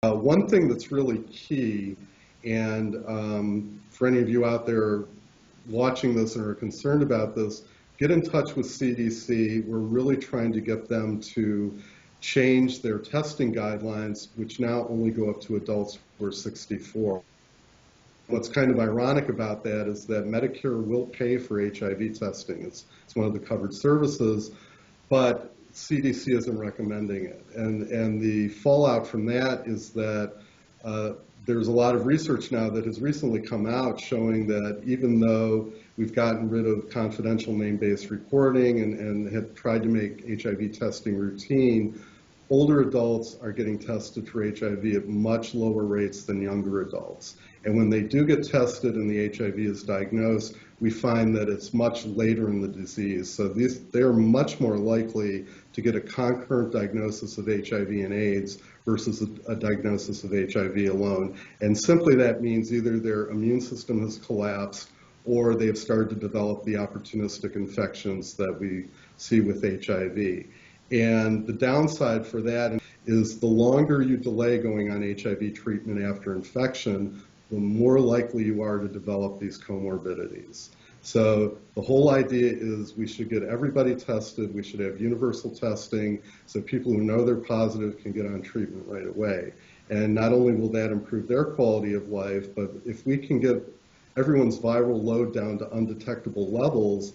One thing that's really key, and for any of you out there watching this and are concerned about this, get in touch with CDC. We're really trying to get them to change their testing guidelines, which now only go up to adults who are 64. What's kind of ironic about that is that Medicare will pay for HIV testing. It's one of the covered services, but CDC isn't recommending it. And the fallout from that is that there's a lot of research now that has recently come out showing that even though we've gotten rid of confidential name-based reporting and have tried to make HIV testing routine, older adults are getting tested for HIV at much lower rates than younger adults. And when they do get tested and the HIV is diagnosed, we find that it's much later in the disease. So they're much more likely to get a concurrent diagnosis of HIV and AIDS versus a diagnosis of HIV alone. And simply that means either their immune system has collapsed or they have started to develop the opportunistic infections that we see with HIV. And the downside for that is the longer you delay going on HIV treatment after infection, the more likely you are to develop these comorbidities. So the whole idea is we should get everybody tested. We should have universal testing so people who know they're positive can get on treatment right away. And not only will that improve their quality of life, but if we can get everyone's viral load down to undetectable levels,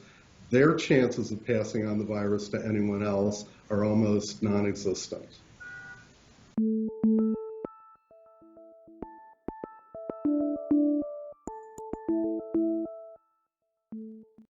their chances of passing on the virus to anyone else are almost non-existent.